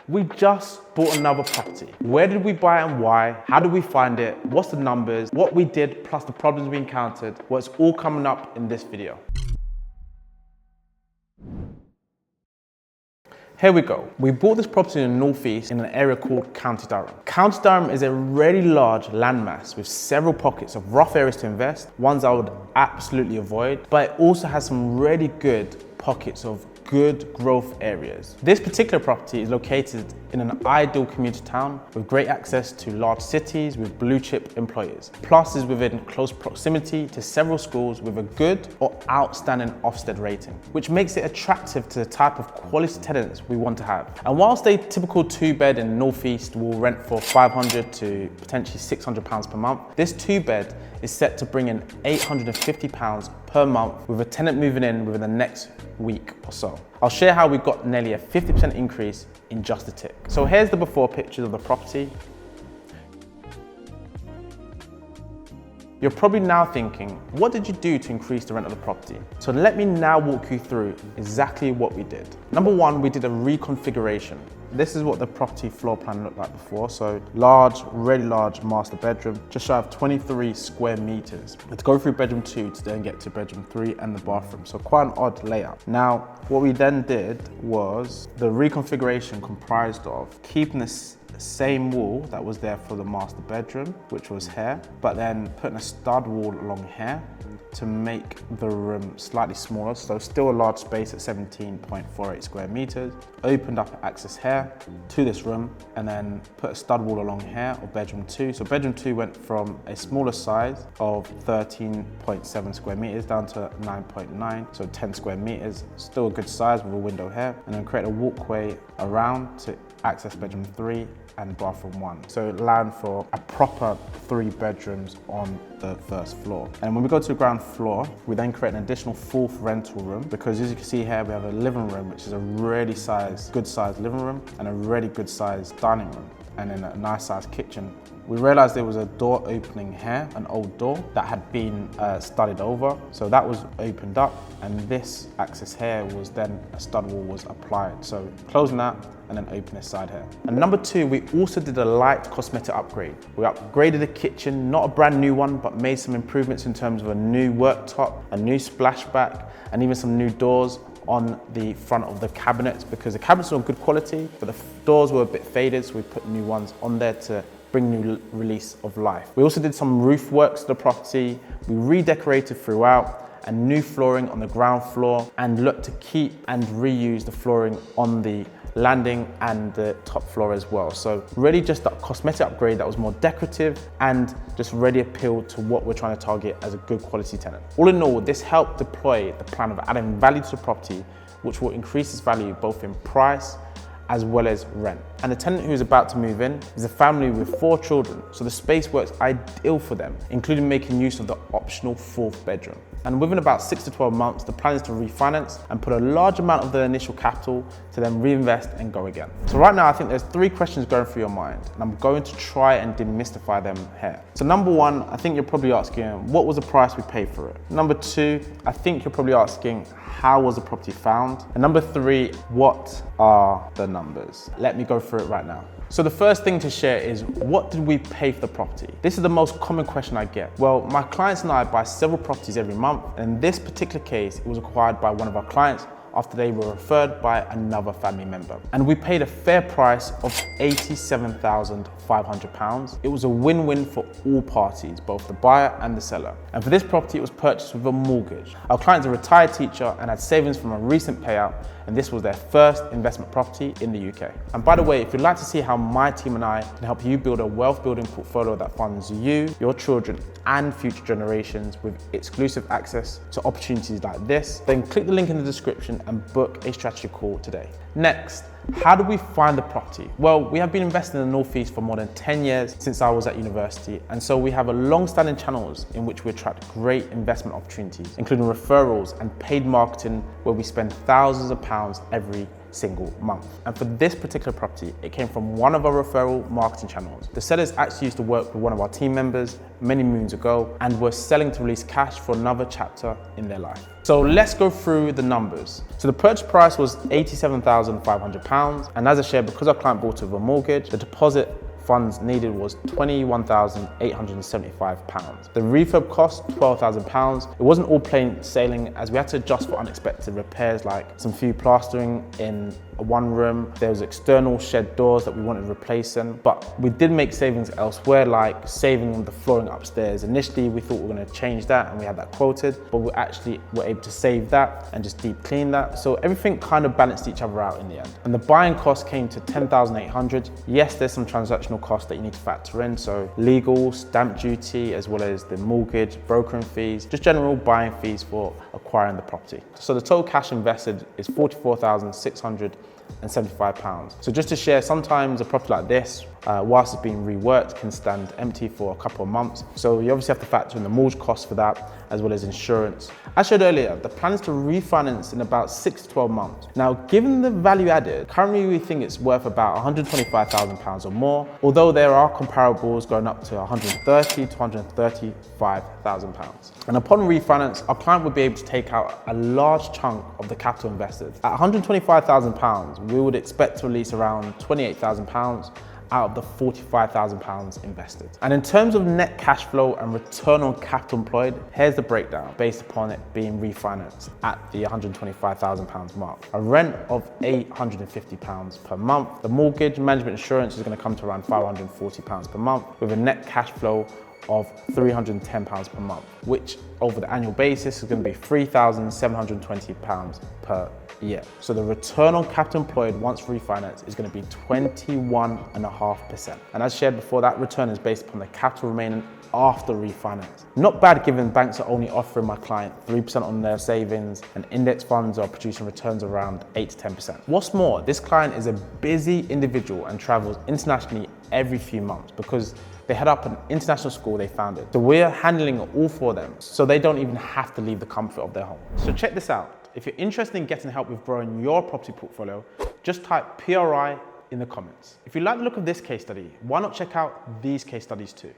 We just bought another property. Where did we buy and why? How did we find it? What's the numbers? What we did plus the problems we encountered? What's all coming up in this video. Here we go. We bought this property in the northeast in an area called County Durham. County Durham is a really large landmass with several pockets of rough areas to invest, ones I would absolutely avoid, but it also has some really good pockets of good growth areas. This particular property is located in an ideal commuter town with great access to large cities with blue chip employers. Plus is within close proximity to several schools with a good or outstanding Ofsted rating, which makes it attractive to the type of quality tenants we want to have. And whilst a typical 2-bed in the northeast will rent for £500 to potentially £600 per month, this 2-bed is set to bring in £850 per month with a tenant moving in within the next week or so. I'll share how we got nearly a 50% increase in just a tick. So here's the before pictures of the property. You're probably now thinking, what did you do to increase the rent of the property? So let me now walk you through exactly what we did. Number one, we did a reconfiguration. This is what the property floor plan looked like before. So large, really large master bedroom, just shy of 23 square meters. We had to go through bedroom 2 to then get to bedroom 3 and the bathroom. So quite an odd layout. Now, what we then did was the reconfiguration comprised of keeping this same wall that was there for the master bedroom, which was here, but then putting a stud wall along here to make the room slightly smaller, so still a large space at 17.48 square meters. Opened up access here to this room and then put a stud wall along here of bedroom 2. So bedroom 2 went from a smaller size of 13.7 square meters down to 9.9, so 10 square meters, still a good size with a window here, and then create a walkway around to access bedroom 3 and bathroom 1. So allowing for a proper 3 bedrooms on the first floor. And when we go to the ground floor, we then create an additional 4th rental room, because as you can see here, we have a living room, which is a really good sized living room and a really good sized dining room, and then a nice sized kitchen. We realized there was a door opening here, an old door that had been studded over. So that was opened up, and this access here was then a stud wall was applied. So closing that and then open this side here. And number 2, we also did a light cosmetic upgrade. We upgraded the kitchen, not a brand new one, but made some improvements in terms of a new worktop, a new splashback, and even some new doors on the front of the cabinets, because the cabinets were good quality, but the doors were a bit faded, so we put new ones on there to bring new release of life. We also did some roof works to the property. We redecorated throughout, and new flooring on the ground floor, and looked to keep and reuse the flooring on the landing and the top floor as well. So really just a cosmetic upgrade that was more decorative and just really appealed to what we're trying to target as a good quality tenant. All in all, this helped deploy the plan of adding value to the property, which will increase its value both in price as well as rent. And the tenant who is about to move in is a family with 4 children, so the space works ideal for them, including making use of the optional 4th bedroom. And within about 6 to 12 months, the plan is to refinance and put a large amount of the initial capital to then reinvest and go again. So right now, I think there's 3 questions going through your mind, and I'm going to try and demystify them here. So number 1, I think you're probably asking, what was the price we paid for it? Number 2, I think you're probably asking, how was the property found? And number 3, what are the numbers? Let me go through it right now. So the first thing to share is, what did we pay for the property? This is the most common question I get. Well, my clients and I buy several properties every month, and in this particular case, it was acquired by one of our clients after they were referred by another family member. And we paid a fair price of £87,500. It was a win-win for all parties, both the buyer and the seller. And for this property, it was purchased with a mortgage. Our client's a retired teacher and had savings from a recent payout, and this was their first investment property in the UK. And by the way, if you'd like to see how my team and I can help you build a wealth building portfolio that funds you, your children, and future generations with exclusive access to opportunities like this, then click the link in the description and book a strategy call today. Next, how do we find the property? Well, we have been investing in the Northeast for more than 10 years since I was at university, and so we have a long-standing channels in which we attract great investment opportunities, including referrals and paid marketing, where we spend thousands of pounds every single month. And for this particular property, it came from one of our referral marketing channels. The sellers actually used to work with one of our team members many moons ago and were selling to release cash for another chapter in their life. So let's go through the numbers. So the purchase price was £87,500. And as I shared, because our client bought it with a mortgage, the deposit funds needed was £21,875. The refurb cost £12,000. It wasn't all plain sailing, as we had to adjust for unexpected repairs like some few plastering in one room. There was external shed doors that we wanted replacing, but we did make savings elsewhere, like saving on the flooring upstairs. Initially, we thought we were going to change that and we had that quoted, but we actually were able to save that and just deep clean that. So everything kind of balanced each other out in the end. And the buying cost came to £10,800. Yes, there's some transactional costs that you need to factor in. So legal, stamp duty, as well as the mortgage, brokering fees, just general buying fees for acquiring the property. So the total cash invested is £44,675. So just to share, sometimes a property like this, whilst it's being reworked, can stand empty for a couple of months. So you obviously have to factor in the mortgage cost for that, as well as insurance. As shared earlier, the plan is to refinance in about 6 to 12 months. Now, given the value added, currently we think it's worth about £125,000 or more, although there are comparables going up to £130,000 to £135,000. And upon refinance, our client would be able to take out a large chunk of the capital invested. At £125,000, we would expect to release around £28,000 out of the £45,000 invested. And in terms of net cash flow and return on capital employed, here's the breakdown based upon it being refinanced at the £125,000 mark. A rent of £850 per month. The mortgage management insurance is going to come to around £540 per month, with a net cash flow of £310 per month, which over the annual basis is going to be £3,720 per year. So the return on capital employed once refinanced is going to be 21.5%. And as shared before, that return is based upon the capital remaining after refinance. Not bad, given banks are only offering my client 3% on their savings and index funds are producing returns around 8 to 10%. What's more, this client is a busy individual and travels internationally every few months because they head up an international school they founded. So we're handling it all for them, so they don't even have to leave the comfort of their home. So check this out. If you're interested in getting help with growing your property portfolio, just type PRI in the comments. If you like the look of this case study, why not check out these case studies too?